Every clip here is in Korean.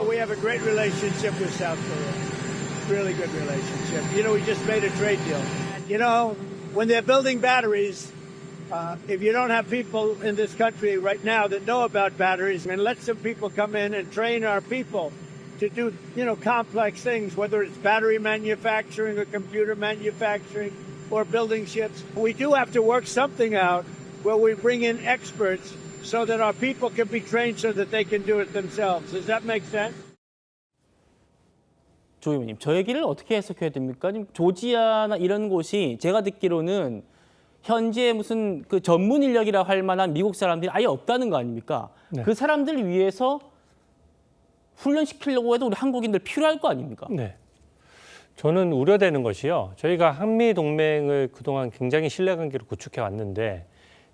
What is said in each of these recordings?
We have a great relationship with South Korea. Really good relationship. You know, we just made a trade deal. You know, when they're building batteries, if you don't have people in this country right now that know about batteries, and let some people come in and train our people to do, you know, complex things, whether it's battery manufacturing or computer manufacturing or building ships. We do have to work something out where we bring in experts so that our people can be trained so that they can do it themselves. Does that make sense? 조 의원님, 저 얘기를 어떻게 해석해야 됩니까? 지금 조지아나 이런 곳이 제가 듣기로는 현재 무슨 그 전문 인력이라 할 만한 미국 사람들이 아예 없다는 거 아닙니까? 네. 그 사람들을 위해서 훈련시키려고 해도 우리 한국인들 필요할 거 아닙니까? 네. 저는 우려되는 것이요. 저희가 한미 동맹을 그동안 굉장히 신뢰관계를 구축해 왔는데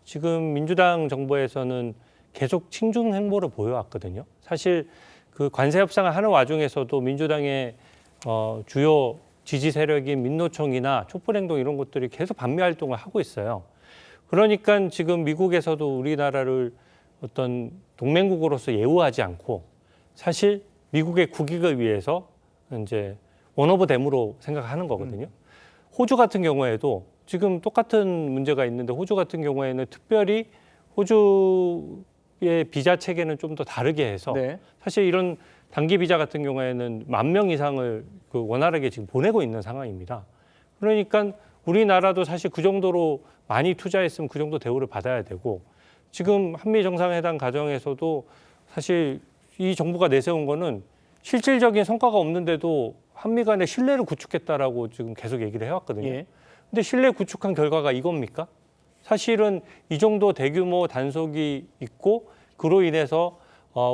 지금 민주당 정부에서는 계속 친중 행보를 보여왔거든요. 사실 그 관세 협상을 하는 와중에서도 민주당의 주요 지지 세력인 민노총이나 촛불행동 이런 것들이 계속 반미 활동을 하고 있어요. 그러니까 지금 미국에서도 우리나라를 어떤 동맹국으로서 예우하지 않고 사실 미국의 국익을 위해서 이제 원 오브 댐으로 생각하는 거거든요. 호주 같은 경우에도 지금 똑같은 문제가 있는데 호주 같은 경우에는 특별히 호주의 비자 체계는 좀 더 다르게 해서 네. 사실 이런 단기 비자 같은 경우에는 10,000명 이상을 그 원활하게 지금 보내고 있는 상황입니다. 그러니까 우리나라도 사실 그 정도로 많이 투자했으면 그 정도 대우를 받아야 되고 지금 한미 정상회담 과정에서도 사실 이 정부가 내세운 거는 실질적인 성과가 없는데도 한미 간의 신뢰를 구축했다라고 지금 계속 얘기를 해왔거든요. 예. 근데 신뢰 구축한 결과가 이겁니까? 사실은 이 정도 대규모 단속이 있고 그로 인해서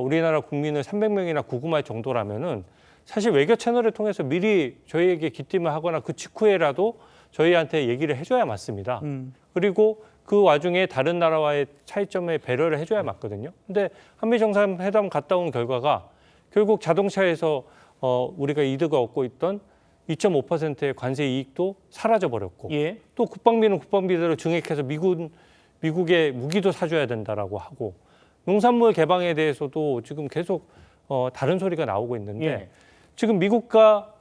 우리나라 국민을 300명이나 구금할 정도라면은 사실 외교 채널을 통해서 미리 저희에게 귀띔을 하거나 그 직후에라도 저희한테 얘기를 해줘야 맞습니다. 그리고 그 와중에 다른 나라와의 차이점에 배려를 해줘야 맞거든요. 근데 한미 정상회담 갔다 온 결과가 결국 자동차에서 우리가 이득을 얻고 있던 2.5%의 관세 이익도 사라져 버렸고 예. 또 국방비는 국방비대로 증액해서 미국의 무기도 사줘야 된다라고 하고 농산물 개방에 대해서도 지금 계속 다른 소리가 나오고 있는데 예. 지금 미국과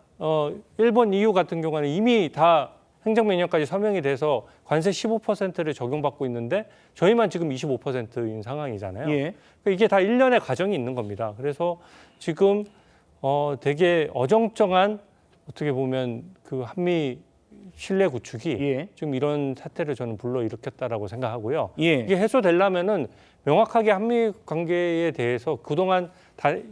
일본, EU 같은 경우는 이미 다 행정명령까지 서명이 돼서 관세 15%를 적용받고 있는데 저희만 지금 25%인 상황이잖아요. 예. 그러니까 이게 다 일련의 과정이 있는 겁니다. 그래서 지금 되게 어정쩡한 어떻게 보면 그 한미 신뢰 구축이 예. 지금 이런 사태를 저는 불러일으켰다라고 생각하고요. 예. 이게 해소되려면은 명확하게 한미 관계에 대해서 그동안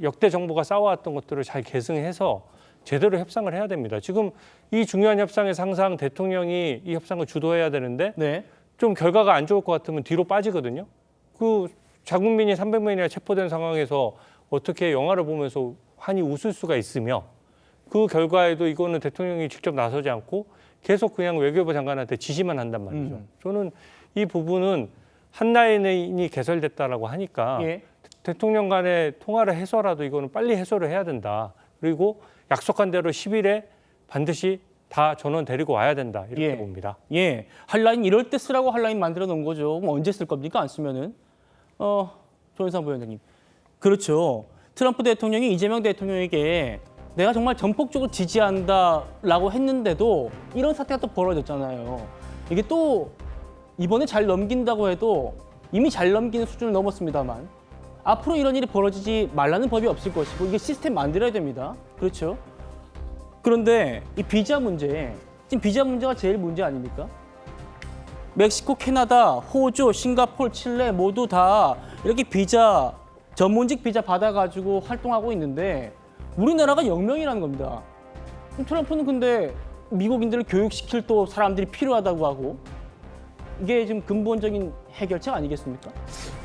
역대 정부가 쌓아왔던 것들을 잘 계승해서 제대로 협상을 해야 됩니다. 지금 이 중요한 협상에서 항상 대통령이 이 협상을 주도해야 되는데 네. 좀 결과가 안 좋을 것 같으면 뒤로 빠지거든요. 그 자국민이 300명이나 체포된 상황에서 어떻게 영화를 보면서 환히 웃을 수가 있으며 그 결과에도 이거는 대통령이 직접 나서지 않고 계속 그냥 외교부 장관한테 지시만 한단 말이죠. 저는 이 부분은 한 라인이 개설됐다라고 하니까 예. 대통령 간의 통화를 해서라도 이거는 빨리 해소를 해야 된다. 그리고 약속한 대로 10일에 반드시 다 전원 데리고 와야 된다. 이렇게 예. 봅니다. 예. 한라인 이럴 때 쓰라고 한라인 만들어 놓은 거죠. 그럼 언제 쓸 겁니까? 안 쓰면은. 조현상 부위원장님. 그렇죠. 트럼프 대통령이 이재명 대통령에게 내가 정말 전폭적으로 지지한다라고 했는데도 이런 사태가 또 벌어졌잖아요. 이게 또 이번에 잘 넘긴다고 해도 이미 잘 넘기는 수준을 넘었습니다만 앞으로 이런 일이 벌어지지 말라는 법이 없을 것이고 이게 시스템 만들어야 됩니다. 그렇죠? 그런데 이 비자 문제, 지금 비자 문제가 제일 문제 아닙니까? 멕시코, 캐나다, 호주, 싱가포르, 칠레 모두 다 이렇게 비자, 전문직 비자 받아가지고 활동하고 있는데 우리나라가 0명이라는 겁니다. 그럼 트럼프는 근데 미국인들을 교육시킬 또 사람들이 필요하다고 하고 이게 지금 근본적인 해결책 아니겠습니까?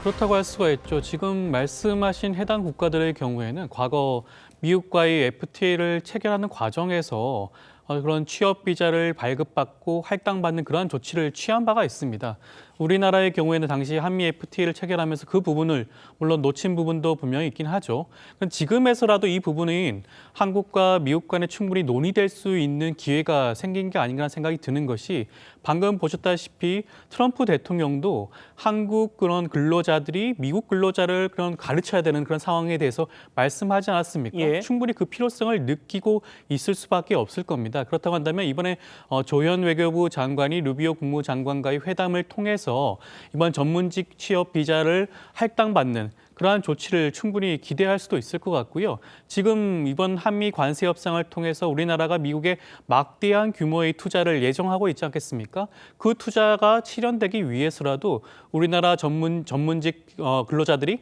그렇다고 할 수가 있죠. 지금 말씀하신 해당 국가들의 경우에는 과거 미국과의 FTA를 체결하는 과정에서 그런 취업 비자를 발급받고 할당받는 그러한 조치를 취한 바가 있습니다. 우리나라의 경우에는 당시 한미 FTA를 체결하면서 그 부분을 물론 놓친 부분도 분명히 있긴 하죠. 지금에서라도 이 부분은 한국과 미국 간에 충분히 논의될 수 있는 기회가 생긴 게 아닌가 생각이 드는 것이 방금 보셨다시피 트럼프 대통령도 한국 그런 근로자들이 미국 근로자를 그런 가르쳐야 되는 그런 상황에 대해서 말씀하지 않았습니까? 예. 충분히 그 필요성을 느끼고 있을 수밖에 없을 겁니다. 그렇다고 한다면 이번에 조현 외교부 장관이 루비오 국무장관과의 회담을 통해서 이번 전문직 취업 비자를 할당받는 그러한 조치를 충분히 기대할 수도 있을 것 같고요. 지금 이번 한미 관세 협상을 통해서 우리나라가 미국에 막대한 규모의 투자를 예정하고 있지 않겠습니까? 그 투자가 실현되기 위해서라도 우리나라 전문직 근로자들이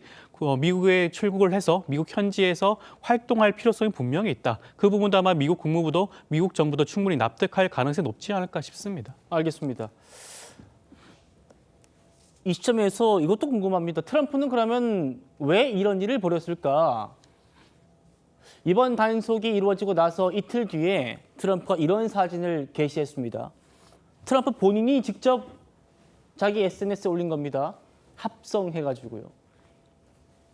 미국에 출국을 해서 미국 현지에서 활동할 필요성이 분명히 있다. 그 부분도 아마 미국 국무부도 미국 정부도 충분히 납득할 가능성이 높지 않을까 싶습니다. 알겠습니다. 이 시점에서 이것도 궁금합니다. 트럼프는 그러면 왜 이런 일을 벌였을까? 이번 단속이 이루어지고 나서 이틀 뒤에 트럼프가 이런 사진을 게시했습니다. 트럼프 본인이 직접 자기 SNS에 올린 겁니다. 합성해가지고요.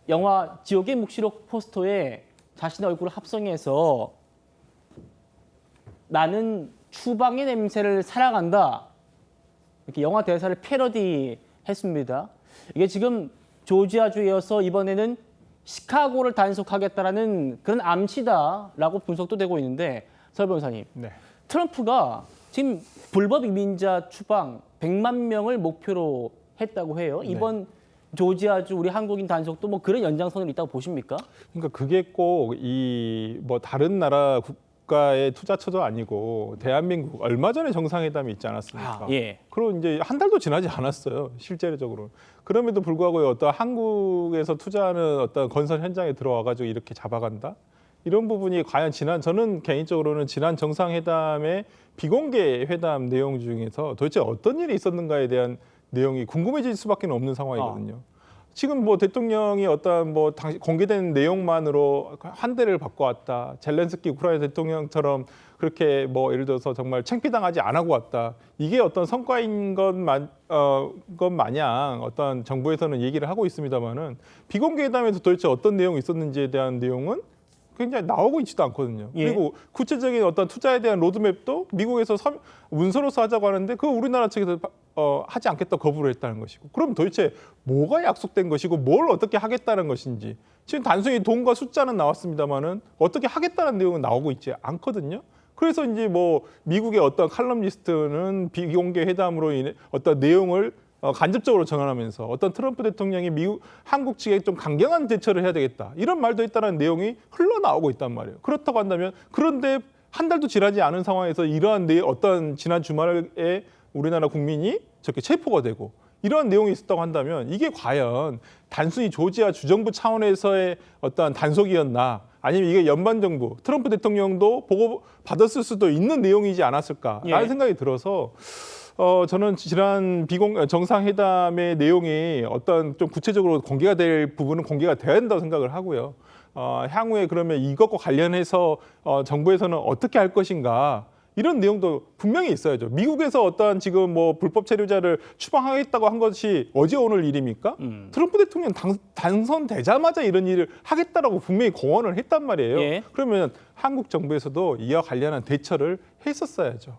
영화 지옥의 묵시록 포스터에 자신의 얼굴을 합성해서 나는 추방의 냄새를 사랑한다. 이렇게 영화 대사를 패러디 했습니다. 이게 지금 조지아주에 이어서 이번에는 시카고를 단속하겠다라는 그런 암시다라고 분석도 되고 있는데 설 변호사님, 네. 트럼프가 지금 불법 이민자 추방 100만 명을 목표로 했다고 해요. 이번 조지아주 우리 한국인 단속도 뭐 그런 연장선을 있다고 보십니까? 그러니까 그게 꼭 이 뭐 다른 나라 국가의 투자처도 아니고 대한민국 얼마 전에 정상회담이 있지 않았습니까? 예. 그리고 이제 한 달도 지나지 않았어요. 실제적으로. 그럼에도 불구하고 어떤 한국에서 투자하는 어떤 건설 현장에 들어와 가지고 이렇게 잡아간다? 이런 부분이 과연 저는 개인적으로는 지난 정상회담의 비공개 회담 내용 중에서 도대체 어떤 일이 있었는가에 대한 내용이 궁금해질 수밖에 없는 상황이거든요. 지금 뭐 대통령이 어떤 뭐 당시 공개된 내용만으로 한 대를 받고 왔다. 젤렌스키 우크라이나 대통령처럼 그렇게 뭐 예를 들어서 정말 창피당하지 안 하고 왔다. 이게 어떤 성과인 것 마냥 어떤 정부에서는 얘기를 하고 있습니다만은 비공개 회담에서 도대체 어떤 내용이 있었는지에 대한 내용은 굉장히 나오고 있지도 않거든요. 예. 그리고 구체적인 어떤 투자에 대한 로드맵도 미국에서 문서로서 하자고 하는데 그거 우리나라 측에서 하지 않겠다 거부를 했다는 것이고, 그럼 도대체 뭐가 약속된 것이고 뭘 어떻게 하겠다는 것인지, 지금 단순히 돈과 숫자는 나왔습니다만은 어떻게 하겠다는 내용은 나오고 있지 않거든요. 그래서 이제 뭐 미국의 어떤 칼럼니스트는 비공개 회담으로 인해 어떤 내용을 간접적으로 전환하면서 어떤 트럼프 대통령이 한국 측에 좀 강경한 대처를 해야 되겠다, 이런 말도 했다는 내용이 흘러나오고 있단 말이에요. 그렇다고 한다면, 그런데 한 달도 지나지 않은 상황에서 이러한 어떤 지난 주말에 우리나라 국민이 저렇게 체포가 되고 이러한 내용이 있었다고 한다면 이게 과연 단순히 조지아 주정부 차원에서의 어떤 단속이었나, 아니면 이게 연방정부 트럼프 대통령도 보고 받았을 수도 있는 내용이지 않았을까라는 생각이 들어서 저는 지난 정상회담의 내용이 어떤 좀 구체적으로 공개가 될 부분은 공개가 돼야 된다고 생각을 하고요. 향후에 그러면 이것과 관련해서 정부에서는 어떻게 할 것인가, 이런 내용도 분명히 있어야죠. 미국에서 어떤 지금 뭐 불법 체류자를 추방하겠다고 한 것이 어제 오늘 일입니까? 트럼프 대통령 당선되자마자 이런 일을 하겠다라고 분명히 공언을 했단 말이에요. 예. 그러면 한국 정부에서도 이와 관련한 대처를 했었어야죠.